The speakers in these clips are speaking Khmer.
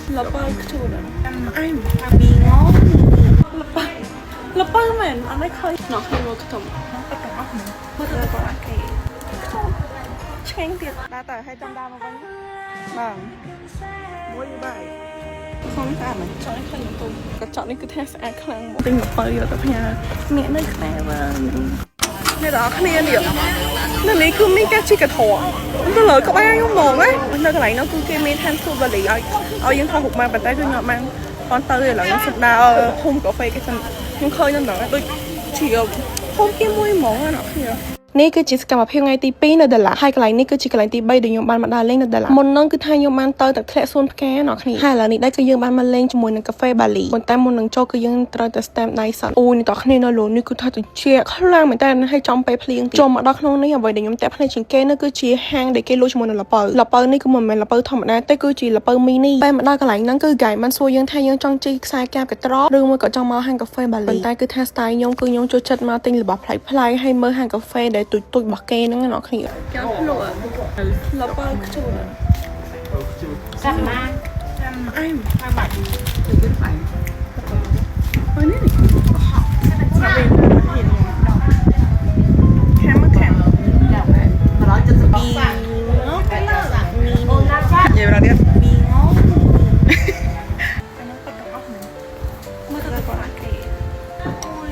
Lepas tu dah. Ai bingung. Lepas man, anak kau nak kau ketemu. Ketemu apa ni? Betul tak lagi. Cheng dia. Dah tahu, hai jam dah makan. Bang. Boleh baik. không sao mà chọn cái khăn tùng có chọn cái thứ sẽ khăn một tinh phơi rồi tập nhà mẹ nơi khai và nơi đó khăn đi được nơi này cứ mấy cái chi cả thổ nó lời có bao nhiêu mồm ấy nơi cái này nó cứ kia mấy than su và lì ở những thao hụt mà bàn tay tôi nhọ mang con tơi là nó sụp đào hôm cà phê cái phần nhưng khơi nên nó tôi chỉ hôm kia môi mỏng nó kia នេះគឺជាសកម្មភាពថ្ងៃទី 2 នៅដាឡាហើយកន្លែងនេះគឺជាកន្លែងទី 3 ដែលខ្ញុំបានមកដើរលេងនៅដាឡាមុនហ្នឹងគឺថាខ្ញុំបានទៅតែធ្លាក់សួនផ្កាអ្នកគ្នាហើយឥឡូវនេះដែរគឺយើងបានមកលេងជាមួយនឹងកាហ្វេបាលីប៉ុន្តែមុននឹងចូលគឺយើងត្រូវតែ stamp ដៃសិនអូអ្នកគ្នានៅលើនេះគឺថាទៅជាខ្លាំងមែនតើហើយចំពេលភ្លៀងទៀតចូលមកដល់ក្នុងនេះអ្វីដែលខ្ញុំតាក់ភ្នែកជាងគេនោះគឺជាហាងដែលគេលក់ជាមួយនឹងល្ពៅនេះគឺមិនមែនល្ពៅធម្មតាទេគឺជាល្ពៅមីនីពេលមកដល់កន្លែងហ្នឹងគឺហ្គាយបានសួរយើងថាយើងចង់ជីកខ្សែកាបកត្រឬមួយក៏ចង់មកហាងកាហ្វេបាលីប៉ុន្តែគឺថា style ខ្ញុំគឺខ្ញុំចូលចិត្តមកទិញរបស់ប្លែកៗហើយមើលហាងកាហ្វេដែលទូចៗរបស់គេ ហ្នឹងអ្នកគ្នាចាំភ្លក់លបខ្ជូលចាំមកចាំអីមកបាច់ទៅវិញបាច់អូនេះចាំវិញខាំមកខាំដល់172អូកន្លងមីអូណាចានិយាយប្រហែលមីអូអានោះក៏ទាំងអស់ហ្នឹងមើលទៅគាត់គេអូយ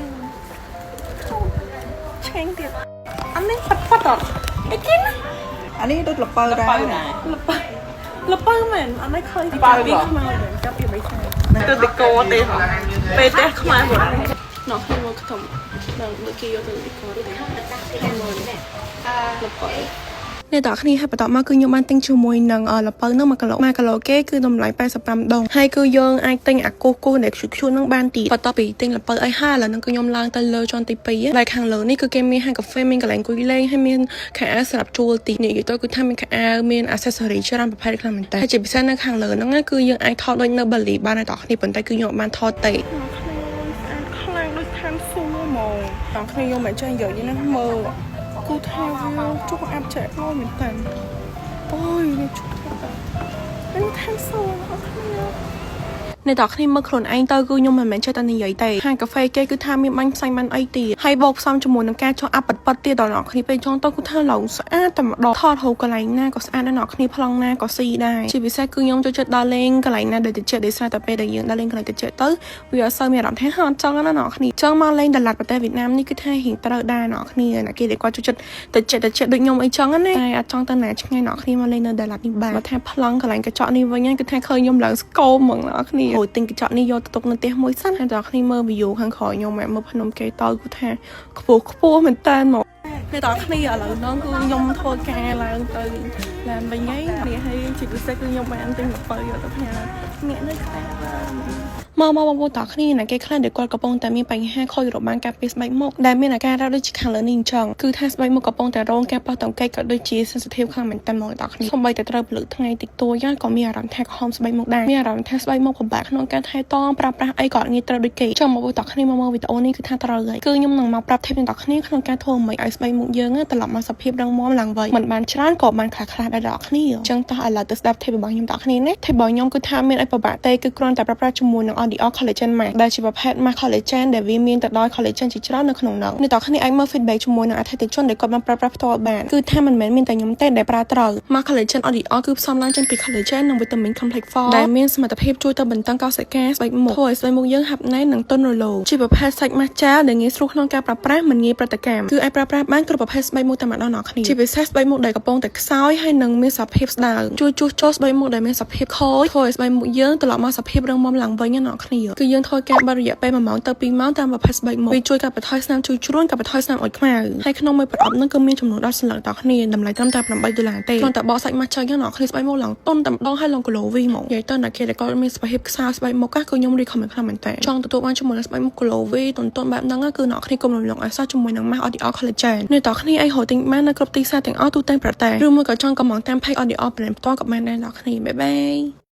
ឆេងទៀត anh ấy phát đọt cái kín anh ấy đốt lập bơ ra lập bơ mà anh ấy khơi thì biết không ai để cho bị mấy sai từ đi cô tiền về té không ai rồi nó không có thầm đằng bữa kia từ đi cô đi không rồi lập bơ អ្នកទាំងគ្នាហើយបន្តមកគឺខ្ញុំបានទិញជាមួយនឹងល្ពៅនោះ1គីឡូគេគឺតម្លៃ85ដងហើយគឺយើងអាចទិញអាគូដែលខ្ជូតនឹងបានទៀតបន្ទាប់ពីទិញល្ពៅអីហើយឥឡូវហ្នឹងគឺខ្ញុំឡើងទៅលើជាន់ទី 2 ហើយខាងលើនេះគឺគេមានហាងកាហ្វេមានកន្លែងអង្គុយលេងហើយមានខោអាវសម្រាប់ជួលទីនេះទៅគឺថាមានខោអាវមាន accessory ច្រើនប្រភេទខ្លាំងមែនតើហើយជាពិសេសនៅខាងលើហ្នឹងគឺយើងអាចថតដូចនៅបាលីបានអ្នកទាំងគ្នាប៉ុន្តែគឺខ្ញុំអត់បានថតទេខ្លាំងដូចខាងស៊ូហ្មងទាំងគ្នាខ្ញុំមិនចេះនិយាយណាមើល cô theo chúc em trẻ thôi mình tàn ôi chúc em theo sâu nó không អ្នកទាំងគ្នាមើលខ្លួនឯងទៅគឺខ្ញុំមិនមែនចេះតែនិយាយទេហាងកាហ្វេគេគឺថាមានបាញ់ផ្សាញ់បានអីទៀតហើយបូកផ្សំជាមួយនឹងការចុះអាប់ប៉ិតទៀតដល់អ្នកគ្នាពេលចង់ទៅគឺថាឡងស្អាតតែម្ដងថតហូបកន្លែងណាក៏ស្អាតដែរអ្នកគ្នាប្លង់ណាក៏ស៊ីដែរជាពិសេសគឺខ្ញុំចូលចិត្តដើរលេងកន្លែងណាដែលតិចដោយសារតែពេលដែលយើងដើរលេងកន្លែងតិចទៅវាអត់សូវមានអារម្មណ៍ថាហត់ចង់ណាអ្នកគ្នាចង់មកលេងតឡាត់ប្រទេសវៀតណាមនេះគឺថារៀងត្រូវដែរអ្នកគ្នាណាគេដែលគាត់ចូលចិត្តតិចដូចខ្ញុំអីចឹងណាតែអត់ចង់ទៅណាឆ្ងាយអ្នកគ្នាមកលេងនៅតឡាត់នេះបានបើថាប្លង់កន្លែងកញ្ចក់នេះវិញគឺថាឃើញខ្ញុំឡើងស្គមហ្មងអ្នកគ្នាហូរទិញកញ្ចក់នេះយកទៅទុកនៅផ្ទះមួយសិនហើយដល់គ្នាមើល view ខាងក្រោយខ្ញុំមើលភ្នំគេតើគឺថាខ្ពស់មែនតើមកអ្នកទាំងគ្នាឥឡូវហ្នឹងគឺខ្ញុំធ្វើការឡើងទៅឡានវិញហើយជាពិសេសគឺខ្ញុំបានទិញល្ពៅយកទៅផ្ញើអ្នកនៅខ្ទះមកបងប្អូនទាំងគ្នាណាគេខ្លះដែលគាត់កំពុងតែមានបញ្ហាខូចរបាំងការពារស្បែកមុខដែលមានអាការរ៉ាដូចជាខាងលើនេះអញ្ចឹងគឺថាស្បែកមុខកំពុងតែរងការប៉ះទង្គិចក៏ដូចជា sensitive ខ្លាំងមែនតើមកទាំងគ្នាសូម្បីតែត្រូវពលឹកថ្ងៃតិចតួចក៏មានអារម្មណ៍ថាក្រហមស្បែកមុខដែរមានអារម្មណ៍ថាស្បែកមុខពិបាកក្នុងការថែទាំប្រើប្រាស់អីក៏ងាយត្រូវដូចគេចង់មកបងទាំងគ្នាមកមើលវីដេអូនេះគឺថាត្រូវហើយគឺខ្ញុំនឹងមកប្រាប់ tip ទាំងគ្នាក្នុងការធ្វើឲ្យស្បែកមុខយើងត្រឡប់មកសភាពរឹងមាំឡើងវិញមិនបានច្រើនក៏បានខ្លះៗដែរដល់គ្នាអញ្ចឹងតោះឥឡូវទៅស្ដាប់ tip របស់ខ្ញុំទាំងគ្នាណា tip របស់ខ្ញុំគឺថាមានអីពិបាកទេគឺគ្រាន់តែប្រើប្រាស់ជាមួយនឹង Audio Collagen Mask ដែលជាប្រភេទ Mask Collagen ដែលវាមានទៅដោយ collagen ជាច្រើននៅក្នុងនោះអ្នកទាំងគ្នាអាចមើល feedback ជាមួយនឹងអតិថិជនដែលគាត់បានប្រើប្រាស់ផ្ទាល់បានគឺថាមិនមែនមានតែខ្ញុំទេដែលប្រើត្រូវ Mask Collagen Audio គឺផ្សំឡើងចេញពី collagen និង vitamin complex 4ដែលមានសមត្ថភាពជួយទៅបន្តឹងកោសិកាស្បែកមុខធ្វើឲ្យស្បែកមុខយើងហាប់ណែននិងទន់រលោងជាប្រភេទសាច់ mask gel ដែលងាយស្រួលក្នុងការប្រើប្រាស់មិនងាយប្រតិកម្មគឺអាចប្រើប្រាស់បានគ្រប់ប្រភេទស្បែកមុខតែម្ដងអ្នកគ្នាជាពិសេសស្បែកមុខដែលកំពុងតែខ្សោយហើយនិងមានសភាពស្ដើងជួយជួសជុលស្បែកមុខដែលមានសភាពខូចធ្វើឲ្យស្បែកមុខយើងត្រឡប់មកសភាពរឹងមាំឡើងវិញអ្នកគ្នាគឺយើងធ្វើការបាត់រយៈពេល1ម៉ោងទៅ2ម៉ោងតាមប្រភេទស្បែកមុខវាជួយកាត់បន្ថយស្នាមជួយជ្រួញកាត់បន្ថយស្នាមអុចខ្មៅហើយក្នុងមួយប្រអប់ហ្នឹងគឺមានចំនួន10សន្លឹកតគ្នាតម្លៃត្រឹមតែ$8ទេគ្រាន់តែបកសាច់មកចុចយ៉ាងអ្នកគ្នាស្បែកមុខឡើងតុនតែម្ដងហើយឡើងគីឡូវីហ្មងនិយាយទៅអ្នកគេដែលគាត់មានសភាពខ្សោយស្បែកមុខគឺខ្ញុំ recommend ខ្លាំងមែនតើចង់ទទួលបានជាមួយនឹងស្បែកមុខគីឡូវីតុនបែបហ្នឹងគឺអ្នកគ្នាកុំរំលងឲ្យសោះជាមួយនឹង Mask Audio Collagen អ្នកទាំងគ្នាអាចរកទិញបាននៅគ្រប់ទីផ្សារទាំងអស់ទូទាំងប្រទេសឬមួយក៏ចង់កម្មង់តាម page Audio Brand ផ្ទាល់ក៏បានដែរអ្នកគ្នាបាយបាយ